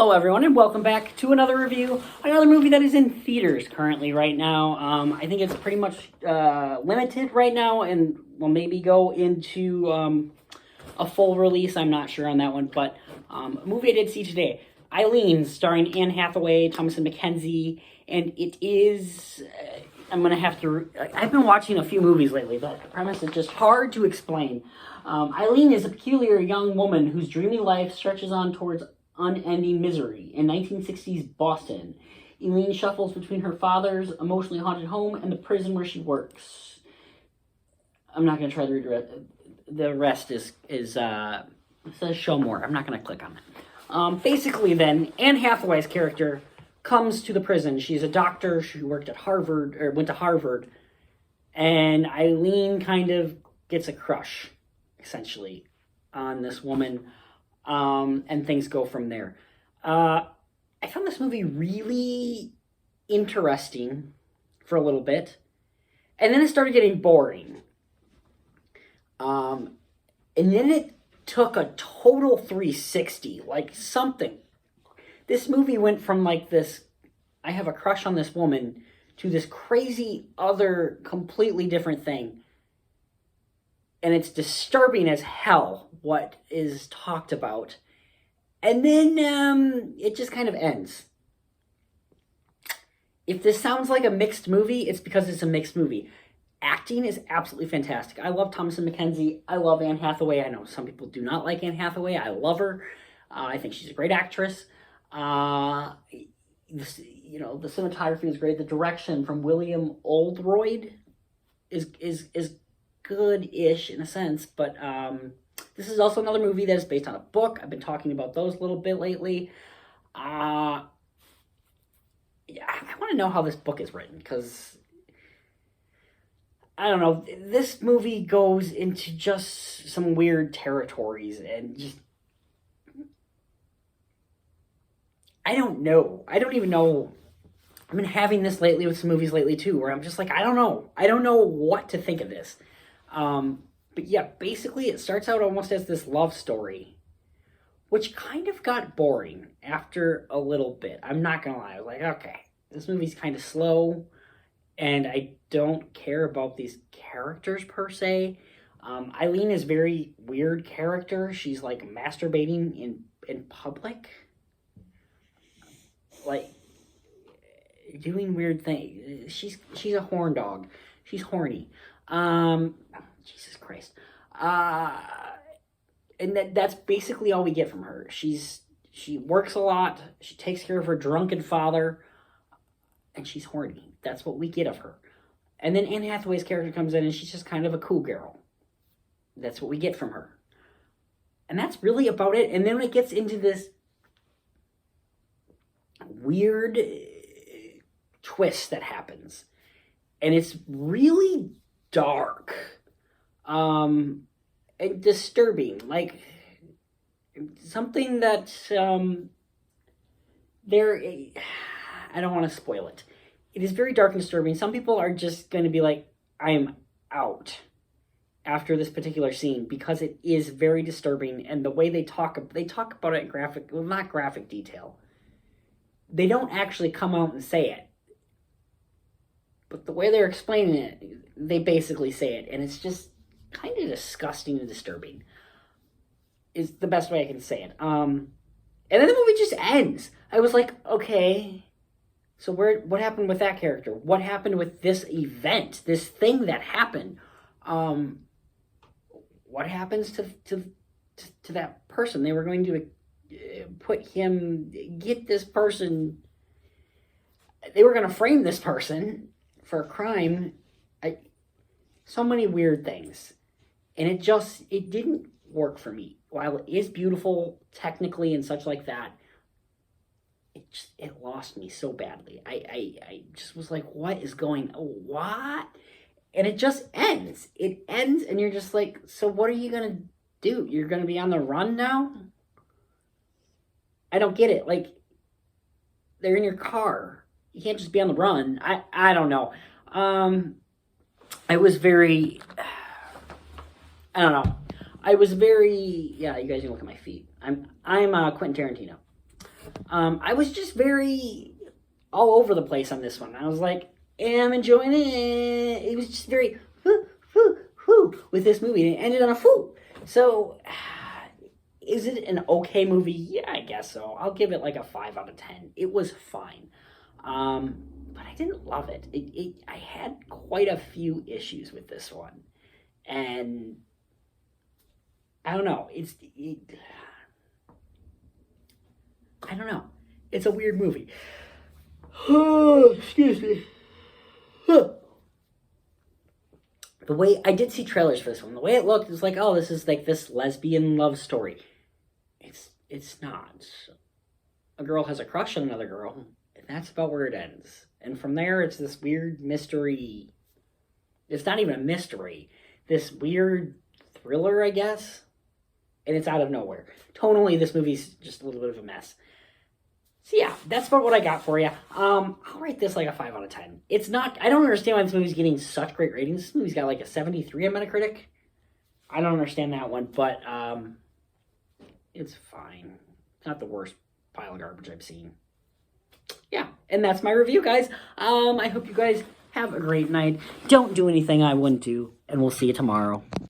Hello everyone and welcome back to another review, another movie that is in theaters currently right now. I think it's pretty much limited right now and will maybe go into a full release. I'm not sure on that one, but a movie I did see today, Eileen, starring Anne Hathaway, Thomasin McKenzie, and it is, I'm going to have to, I've been watching a few movies lately, but the premise is just hard to explain. Eileen is a peculiar young woman whose dreamy life stretches on towards unending misery. In 1960s Boston, Eileen shuffles between her father's emotionally haunted home and the prison where she works. I'm not going to try to read the rest. It says show more. I'm not going to click on it. Basically then, Anne Hathaway's character comes to the prison. She's a doctor. She worked at Harvard, or went to Harvard. And Eileen kind of gets a crush, essentially, on this woman. And things go from there. I found this movie really interesting for a little bit. And then it started getting boring. And then it took a total 360, like something. This movie went from like this, I have a crush on this woman, to this crazy other, completely different thing. And it's disturbing as hell what is talked about. And then it just kind of ends. If this sounds like a mixed movie, it's because it's a mixed movie. Acting is absolutely fantastic. I love Thomasin McKenzie. I love Anne Hathaway. I know some people do not like Anne Hathaway. I love her. I think she's a great actress. The cinematography is great. The direction from William Oldroyd is good-ish in a sense, but this is also another movie that is based on a book. I've been talking about those a little bit lately. I want to know how this book is written, because I don't know, this movie goes into just some weird territories, and just I don't even know. I've been having this lately with some movies lately too, where I'm just like, I don't know what to think of this. But yeah, basically it starts out almost as this love story, which kind of got boring after a little bit. I'm not gonna lie. I was like, okay, this movie's kind of slow, and I don't care about these characters per se. Eileen is a very weird character. She's like masturbating in public, like doing weird things. She's a horn dog. She's horny. Jesus Christ. And that's basically all we get from her. She works a lot. She takes care of her drunken father, and she's horny. That's what we get of her. And then Anne Hathaway's character comes in, and she's just kind of a cool girl. That's what we get from her. And that's really about it. And then when it gets into this weird twist that happens, and it's really dark, and disturbing, like something that I don't want to spoil it. It is very dark and disturbing. Some people are just going to be like, I am out after this particular scene, because it is very disturbing, and the way they talk about it in not graphic detail. They don't actually come out and say it, but the way they're explaining it, they basically say it, and it's just kind of disgusting and disturbing, is the best way I can say it. And then the movie just ends. I was like, okay, so what happened with that character? What happened with this event, this thing that happened? What happens to that person? They were going to get this person, they were going to frame this person for a crime. So many weird things, and it didn't work for me. While it is beautiful technically and such like that, it lost me so badly. I just was like, what is going on? What? And it just ends. It ends, and you're just like, so what are you gonna do? You're gonna be on the run now? I don't get it. Like, they're in your car. You can't just be on the run. I don't know. I was very, I don't know. I was very, yeah, you guys can look at my feet. I'm Quentin Tarantino. I was just very all over the place on this one. I was like, I'm enjoying it. It was just very with this movie, and it ended on a foo. So, is it an okay movie? Yeah, I guess so. I'll give it like a 5 out of 10. It was fine. But I didn't love it. I had quite a few issues with this one. And I don't know. I don't know. It's a weird movie. Excuse me. The way I did see trailers for this one, the way it looked was like, oh, this is like this lesbian love story. It's not. A girl has a crush on another girl, and that's about where it ends. And from there, it's this weird mystery. It's not even a mystery. This weird thriller, I guess. And it's out of nowhere. Tonally, this movie's just a little bit of a mess. So yeah, that's about what I got for you. I'll rate this like a 5 out of 10. It's not, I don't understand why this movie's getting such great ratings. This movie's got like a 73 on Metacritic. I don't understand that one, but it's fine. It's not the worst pile of garbage I've seen. Yeah, and that's my review, guys. I hope you guys have a great night. Don't do anything I wouldn't do, and we'll see you tomorrow.